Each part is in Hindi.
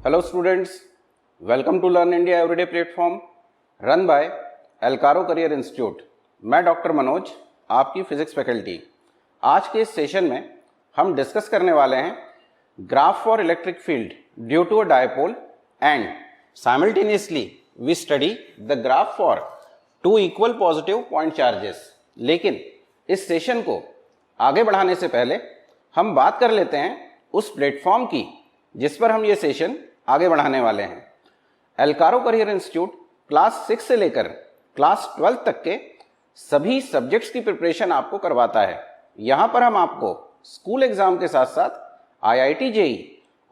Hello students, welcome to Learn India Everyday platform run by एल्कारो करियर इंस्टीट्यूट। मैं डॉक्टर मनोज, आपकी फिजिक्स फैकल्टी। आज के इस सेशन में हम डिस्कस करने वाले हैं graph for electric field due to a dipole and simultaneously we study the graph for two equal positive point charges. लेकिन इस सेशन को आगे बढ़ाने से पहले हम बात कर लेते हैं उस प्लेटफॉर्म की जिस पर हम ये सेशन आगे बढ़ाने वाले हैं। एल्कारो करियर इंस्टीट्यूट क्लास 6 से लेकर क्लास 12 तक के सभी सब्जेक्ट्स की प्रिपरेशन आपको करवाता है। यहाँ पर हम आपको स्कूल एग्जाम के साथ साथ IIT JEE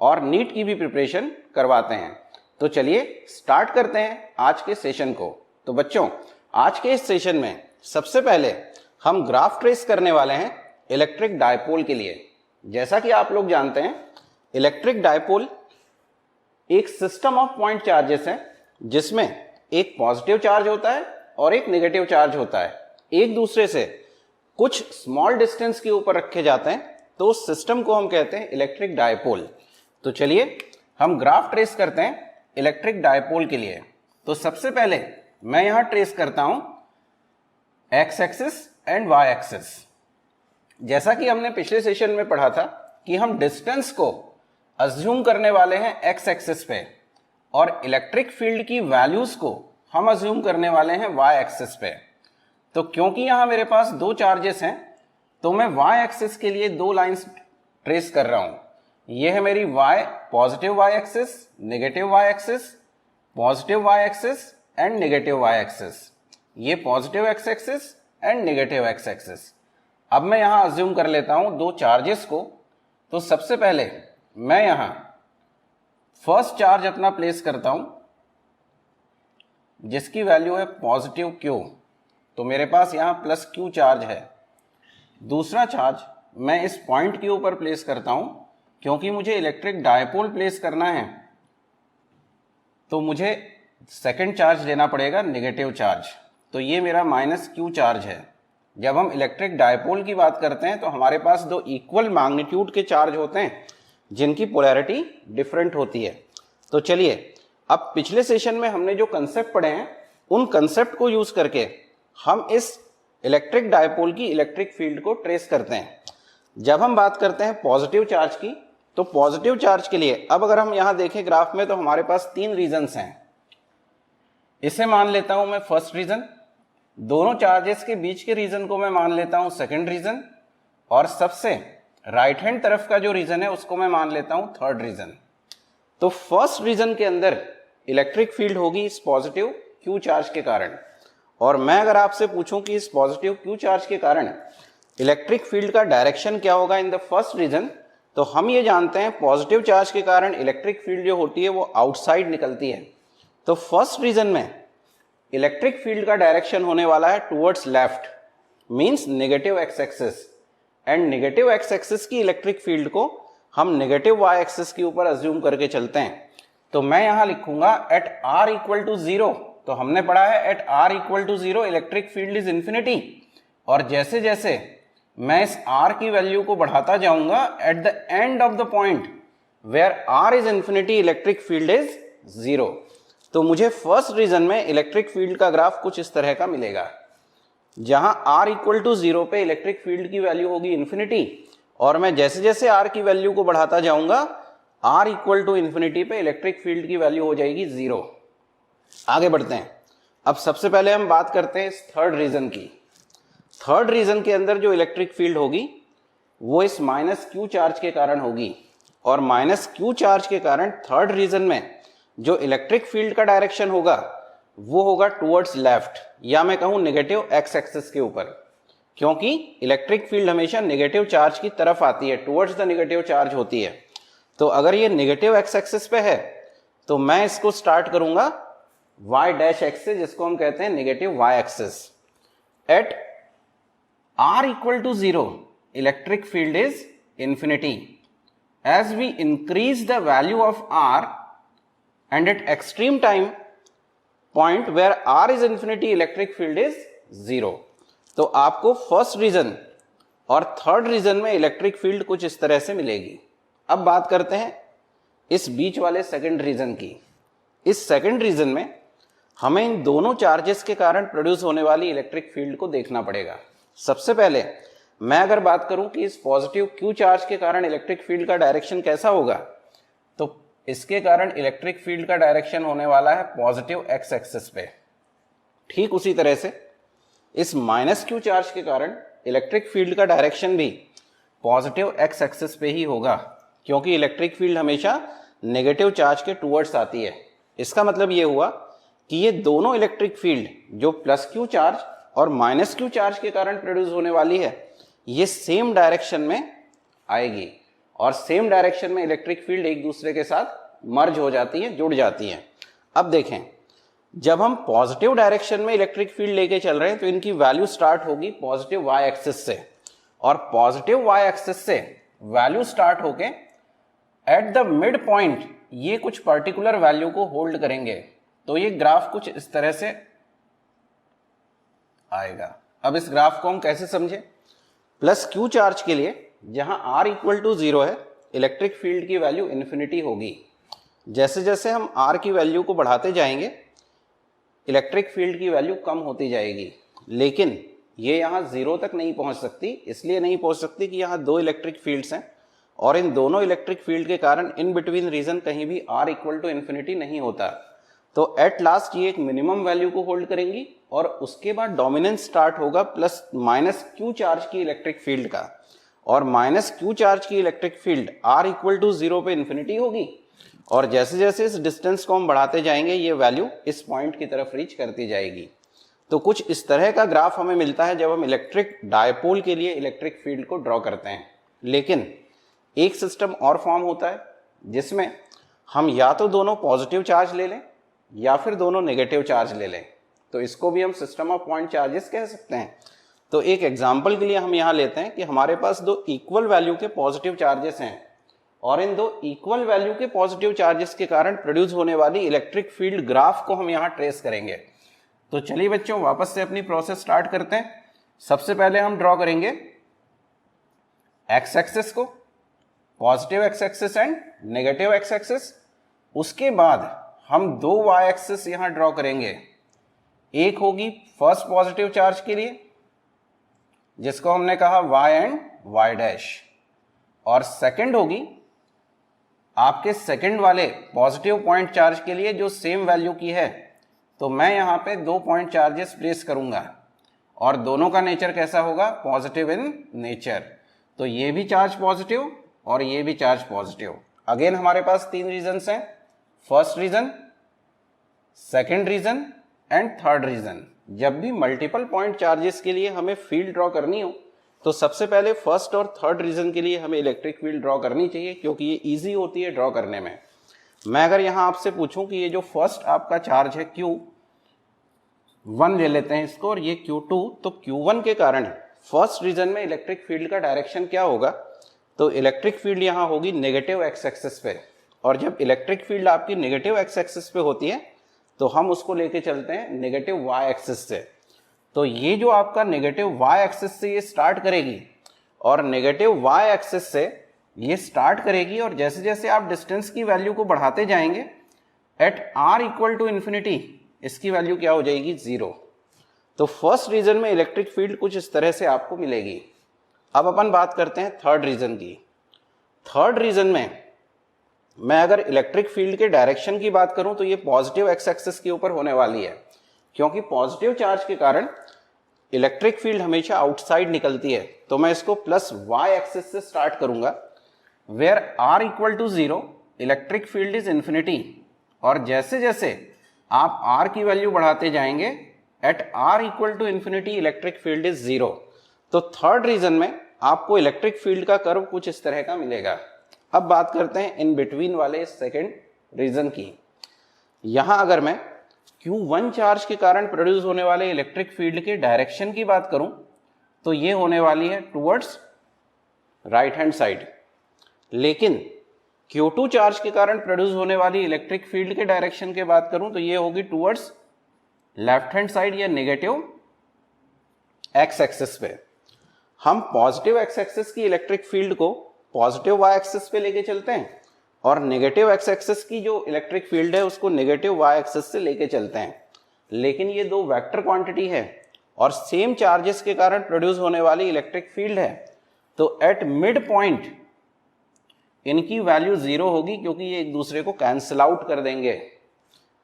और नीट की भी प्रिपरेशन करवाते हैं। तो चलिए स्टार्ट करते हैं आज के सेशन को। तो बच्चों, आज के इस सेशन में सबसे पहले हम ग्राफ ट्रेस करने वाले हैं इलेक्ट्रिक डायपोल के लिए। जैसा कि आप लोग जानते हैं, इलेक्ट्रिक डायपोल एक सिस्टम ऑफ पॉइंट चार्जेस है जिसमें एक पॉजिटिव चार्ज होता है और एक नेगेटिव चार्ज होता है, एक दूसरे से कुछ स्मॉल डिस्टेंस के ऊपर रखे जाते हैं। तो उस सिस्टम को हम कहते हैं इलेक्ट्रिक डायपोल। तो चलिए हम ग्राफ ट्रेस करते हैं इलेक्ट्रिक डायपोल के लिए। तो सबसे पहले मैं यहां ट्रेस करता हूं X axis and Y axis. जैसा कि हमने पिछले सेशन में पढ़ा था कि हम डिस्टेंस को अज्यूम करने वाले हैं एक्स एक्सिस पे और इलेक्ट्रिक फील्ड की वैल्यूज को हम अज्यूम करने वाले हैं वाई एक्सिस पे। तो क्योंकि यहां मेरे पास दो चार्जेस हैं तो मैं वाई एक्सिस के लिए दो लाइंस ट्रेस कर रहा हूं। यह है मेरी y positive y axis, negative Y axis, positive y axis and negative Y axis. ये positive x axis and negative x axis. अब मैं यहां अज्यूम कर लेता हूं दो चार्जेस को। तो सबसे पहले मैं यहां फर्स्ट चार्ज अपना प्लेस करता हूं जिसकी वैल्यू है पॉजिटिव Q। तो मेरे पास यहां प्लस Q चार्ज है। दूसरा चार्ज मैं इस पॉइंट के ऊपर प्लेस करता हूं क्योंकि मुझे इलेक्ट्रिक डायपोल प्लेस करना है तो मुझे सेकंड चार्ज लेना पड़ेगा, नेगेटिव चार्ज। तो ये मेरा माइनस Q चार्ज है। जब हम इलेक्ट्रिक डायपोल की बात करते हैं तो हमारे पास दो इक्वल मैग्नीट्यूड के चार्ज होते हैं जिनकी पोलैरिटी डिफरेंट होती है। तो चलिए अब पिछले सेशन में हमने जो कंसेप्ट पढ़े हैं उन कंसेप्ट को यूज करके हम इस इलेक्ट्रिक डायपोल की इलेक्ट्रिक फील्ड को ट्रेस करते हैं। जब हम बात करते हैं पॉजिटिव चार्ज की, तो पॉजिटिव चार्ज के लिए अब अगर हम यहां देखें ग्राफ में तो हमारे पास तीन रीजन्स हैं। इसे मान लेता हूं मैं फर्स्ट रीजन, दोनों चार्जेस के बीच के रीजन को मैं मान लेता हूं सेकंड रीजन, और सबसे राइट हैंड तरफ का जो रीजन है उसको मैं मान लेता हूं थर्ड रीजन। तो फर्स्ट रीजन के अंदर इलेक्ट्रिक फील्ड होगी इस पॉजिटिव Q चार्ज के कारण। और मैं अगर आपसे पूछूं कि इस पॉजिटिव Q चार्ज के कारण इलेक्ट्रिक फील्ड का डायरेक्शन क्या होगा इन द फर्स्ट रीजन, तो हम ये जानते हैं पॉजिटिव चार्ज के कारण इलेक्ट्रिक फील्ड जो होती है वो आउटसाइड निकलती है। तो फर्स्ट रीजन में इलेक्ट्रिक फील्ड का डायरेक्शन होने वाला है towards left, means negative x axis. And negative x axis की इलेक्ट्रिक फील्ड को हम नेगेटिव वाई एक्सिस के ऊपर अज्यूम करके चलते हैं। तो मैं यहां लिखूंगा एट r इक्वल टू 0। तो हमने पढ़ा है at r equal to 0 electric field is infinity. और जैसे जैसे मैं इस r की वैल्यू को बढ़ाता जाऊंगा, at the end of the point where r is infinity electric field is 0। तो मुझे फर्स्ट रीजन में इलेक्ट्रिक फील्ड का ग्राफ कुछ इस तरह का मिलेगा, जहां r इक्वल टू 0 पे इलेक्ट्रिक फील्ड की वैल्यू होगी इंफिनिटी, और मैं जैसे जैसे r की वैल्यू को बढ़ाता जाऊंगा r इक्वल टू इंफिनिटी पे इलेक्ट्रिक फील्ड की वैल्यू हो जाएगी 0। आगे बढ़ते हैं। अब सबसे पहले हम बात करते हैं इस थर्ड रीजन की। थर्ड रीजन के अंदर जो इलेक्ट्रिक फील्ड होगी वो इस माइनस Q चार्ज के कारण होगी, और माइनस Q चार्ज के कारण थर्ड रीजन में जो इलेक्ट्रिक फील्ड का डायरेक्शन होगा वो होगा टुवर्ड्स लेफ्ट, या मैं कहूं नेगेटिव एक्स एक्सिस के ऊपर, क्योंकि इलेक्ट्रिक फील्ड हमेशा नेगेटिव चार्ज की तरफ आती है, टुवर्ड्स द नेगेटिव चार्ज होती है। तो अगर ये नेगेटिव एक्स एक्सिस पे है तो मैं इसको स्टार्ट करूंगा वाई डैश एक्स से, जिसको हम कहते हैं negative Y axis. At r equal to 0 electric field is infinity. As we increase the value of r and at extreme time point where r is infinity electric field is 0। तो आपको फर्स्ट रीजन और थर्ड रीजन में इलेक्ट्रिक फील्ड कुछ इस तरह से मिलेगी। अब बात करते हैं इस बीच वाले सेकंड रीजन की। इस सेकंड रीजन में हमें इन दोनों चार्जेस के कारण प्रोड्यूस होने वाली इलेक्ट्रिक फील्ड को देखना पड़ेगा। सबसे पहले मैं अगर बात करूं कि इस पॉजिटिव Q चार्ज के कारण इलेक्ट्रिक फील्ड का डायरेक्शन कैसा होगा, तो इसके कारण इलेक्ट्रिक फील्ड का डायरेक्शन होने वाला है पॉजिटिव x एक्सिस पे। ठीक उसी तरह से इस -Q चार्ज के कारण इलेक्ट्रिक फील्ड का डायरेक्शन भी पॉजिटिव x एक्सिस पे ही होगा, क्योंकि इलेक्ट्रिक फील्ड हमेशा नेगेटिव चार्ज के टूवर्ड्स आती है। इसका मतलब ये हुआ कि ये दोनों इलेक्ट्रिक फील्ड जो +Q चार्ज और -Q चार्ज के कारण प्रोड्यूस होने वाली है, ये सेम डायरेक्शन में आएगी और सेम डायरेक्शन में इलेक्ट्रिक फील्ड एक दूसरे के साथ मर्ज हो जाती है, जुड़ जाती हैं। अब देखें, जब हम पॉजिटिव डायरेक्शन में इलेक्ट्रिक फील्ड लेके चल रहे हैं तो इनकी वैल्यू स्टार्ट होगी पॉजिटिव y एक्सिस से, और पॉजिटिव y एक्सिस से वैल्यू स्टार्ट होके एट द मिड पॉइंट ये कुछ पर्टिकुलर वैल्यू को होल्ड करेंगे। तो ये ग्राफ कुछ इस तरह से आएगा। अब इस ग्राफ को हम कैसे समझें? +Q चार्ज के लिए जहां r इक्वल टू 0 है, इलेक्ट्रिक फील्ड की वैल्यू इन्फिनिटी होगी। जैसे जैसे हम r की वैल्यू को बढ़ाते जाएंगे, इलेक्ट्रिक फील्ड की वैल्यू कम होती जाएगी, लेकिन ये यहाँ 0 तक नहीं पहुंच सकती। इसलिए नहीं पहुंच सकती कि यहाँ दो इलेक्ट्रिक फील्ड्स हैं और इन दोनों इलेक्ट्रिक फील्ड के कारण इन बिटवीन रीजन कहीं भी r इक्वल टू इन्फिनिटी नहीं होता। तो एट लास्ट ये एक मिनिमम वैल्यू को होल्ड करेंगी और उसके बाद डोमिनेंस स्टार्ट होगा +-Q चार्ज की इलेक्ट्रिक फील्ड का, और -Q चार्ज की electric field r equal to 0 पे इन्फिनिटी होगी, और जैसे जैसे इस डिस्टेंस को हम बढ़ाते जाएंगे ये वैल्यू इस पॉइंट की तरफ रीच करती जाएगी। तो कुछ इस तरह का ग्राफ हमें मिलता है जब हम इलेक्ट्रिक डायपोल के लिए इलेक्ट्रिक फील्ड को ड्रॉ करते हैं। लेकिन एक सिस्टम और फॉर्म होता है जिसमें हम या तो दोनों पॉजिटिव चार्ज ले लें या फिर दोनों नेगेटिव चार्ज ले लें, तो इसको भी हम सिस्टम ऑफ पॉइंट चार्जेस कह सकते हैं। तो एक एग्जांपल के लिए हम यहाँ लेते हैं कि हमारे पास दो इक्वल वैल्यू के पॉजिटिव चार्जेस हैं और इन दो इक्वल वैल्यू के पॉजिटिव चार्जेस के कारण प्रोड्यूस होने वाली इलेक्ट्रिक फील्ड ग्राफ को हम यहाँ ट्रेस करेंगे। तो चलिए बच्चों, वापस से अपनी प्रोसेस स्टार्ट करते हैं। सबसे पहले हम ड्रॉ करेंगे एक्स एक्सिस को, positive x axis and negative x axis. उसके बाद हम दो y एक्सिस यहां ड्रॉ करेंगे। एक होगी फर्स्ट पॉजिटिव चार्ज के लिए जिसको हमने कहा y एंड y डैश, और सेकंड होगी आपके सेकंड वाले पॉजिटिव पॉइंट चार्ज के लिए जो सेम वैल्यू की है। तो मैं यहां पे दो पॉइंट चार्जेस प्लेस करूंगा और दोनों का नेचर कैसा होगा? Positive in nature. तो ये भी चार्ज पॉजिटिव और ये भी चार्ज पॉजिटिव। अगेन हमारे पास तीन रीजन्स हैं, first region, second region and third region. जब भी मल्टीपल पॉइंट चार्जेस के लिए हमें फील्ड ड्रॉ करनी हो तो सबसे पहले फर्स्ट और थर्ड रीजन के लिए हमें इलेक्ट्रिक फील्ड ड्रॉ करनी चाहिए, क्योंकि ये इजी होती है ड्रॉ करने में। मैं अगर यहां आपसे पूछूं कि ये जो फर्स्ट आपका चार्ज है Q1 ले लेते हैं इसको, और ये Q2, तो Q1 के कारण फर्स्ट रीजन में इलेक्ट्रिक फील्ड का डायरेक्शन क्या होगा? तो इलेक्ट्रिक फील्ड यहां होगी नेगेटिव एक्स एक्सिस पे, और जब इलेक्ट्रिक फील्ड आपकी नेगेटिव एक्स एक्सिस पे होती है तो हम उसको लेके चलते हैं नेगेटिव वाई एक्सिस से। तो ये जो आपका नेगेटिव वाई एक्सिस से ये स्टार्ट करेगी और नेगेटिव वाई एक्सिस से ये स्टार्ट करेगी, और जैसे जैसे आप डिस्टेंस की वैल्यू को बढ़ाते जाएंगे at r equal to infinity इसकी वैल्यू क्या हो जाएगी? 0। तो फर्स्ट रीजन में इलेक्ट्रिक फील्ड कुछ इस तरह से आपको मिलेगी। अब अपन बात करते हैं थर्ड रीजन की। थर्ड रीजन में मैं अगर इलेक्ट्रिक फील्ड के डायरेक्शन की बात करूं तो ये पॉजिटिव एक्स एक्सिस के ऊपर होने वाली है, क्योंकि पॉजिटिव चार्ज के कारण इलेक्ट्रिक फील्ड हमेशा आउटसाइड निकलती है। तो मैं इसको +y एक्सिस से स्टार्ट करूंगा, where r equal to 0 electric field is infinity, और जैसे जैसे आप r की वैल्यू बढ़ाते जाएंगे at r equal to infinity electric field is 0। तो थर्ड रीजन में आपको इलेक्ट्रिक फील्ड का कर्व कुछ इस तरह का मिलेगा। अब बात करते हैं इन बिटवीन वाले सेकंड रीजन की। यहां अगर मैं Q1 चार्ज के कारण प्रोड्यूस होने वाले इलेक्ट्रिक फील्ड के डायरेक्शन की बात करूं तो ये होने वाली है टुवर्ड्स राइट हैंड साइड, लेकिन Q2 चार्ज के कारण प्रोड्यूस होने वाली इलेक्ट्रिक फील्ड के डायरेक्शन की बात करूं तो ये होगी टुवर्ड्स लेफ्ट हैंड साइड या नेगेटिव एक्स एक्सिस पे। हम पॉजिटिव एक्स एक्सिस की इलेक्ट्रिक फील्ड को पॉजिटिव वाई एक्सिस पे लेके चलते हैं और नेगेटिव एक्स एक्सिस की जो इलेक्ट्रिक फील्ड है उसको नेगेटिव वाई एक्सिस से लेके चलते हैं। लेकिन ये दो वेक्टर क्वांटिटी है और सेम चार्जेस के कारण प्रोड्यूस होने वाली इलेक्ट्रिक फील्ड है, तो एट मिड पॉइंट इनकी वैल्यू 0 होगी क्योंकि ये एक दूसरे को कैंसिल आउट कर देंगे।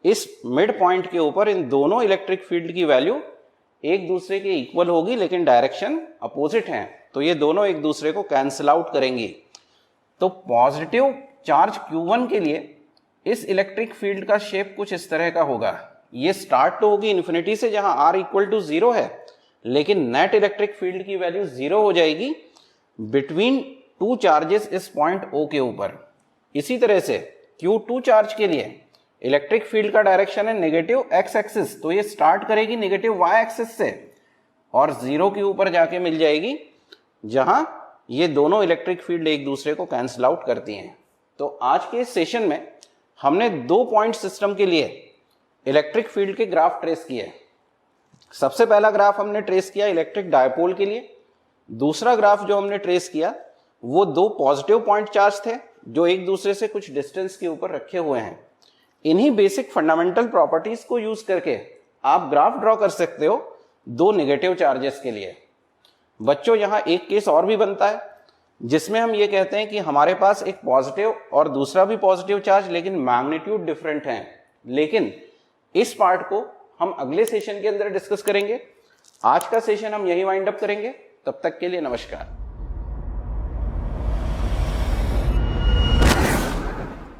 इस मिड पॉइंट के ऊपर इन दोनों इलेक्ट्रिक फील्ड की वैल्यू एक दूसरे के इक्वल होगी लेकिन डायरेक्शन अपोजिट है, तो ये दोनों एक दूसरे को कैंसिल आउट करेंगी। तो पॉजिटिव चार्ज Q1 के लिए इस इलेक्ट्रिक फील्ड का शेप कुछ इस तरह का होगा। ये स्टार्ट तो होगी इन्फिनिटी से जहां R इक्वल टू 0 है, लेकिन नेट इलेक्ट्रिक फील्ड की वैल्यू 0 हो जाएगी बिटवीन टू चार्जेस इस पॉइंट O के ऊपर। इसी तरह से Q2 चार्ज के लिए इलेक्ट्रिक फील्ड का डायरेक्शन है नेगेटिव एक्स एक्सिस, तो ये स्टार्ट करेगी नेगेटिव वाई एक्सिस से और 0 के ऊपर जाके मिल जाएगी जहां ये दोनों इलेक्ट्रिक फील्ड एक दूसरे को कैंसिल आउट करती हैं। तो आज के इस सेशन में हमने 2 पॉइंट सिस्टम के लिए इलेक्ट्रिक फील्ड के ग्राफ ट्रेस किए। सबसे पहला ग्राफ हमने ट्रेस किया इलेक्ट्रिक डायपोल के लिए। दूसरा ग्राफ जो हमने ट्रेस किया वो 2 पॉजिटिव पॉइंट चार्ज थे जो एक दूसरे से कुछ डिस्टेंस के ऊपर रखे हुए हैं। इन्हीं बेसिक फंडामेंटल प्रॉपर्टीज को यूज करके आप ग्राफ ड्रॉ कर सकते हो 2 नेगेटिव चार्जेस के लिए। बच्चों, यहां एक केस और भी बनता है जिसमें हम ये कहते हैं कि हमारे पास एक पॉजिटिव और दूसरा भी पॉजिटिव चार्ज लेकिन मैग्नीट्यूड डिफरेंट हैं। लेकिन इस पार्ट को हम अगले सेशन के अंदर डिस्कस करेंगे। आज का सेशन हम यही वाइंड अप करेंगे। तब तक के लिए नमस्कार।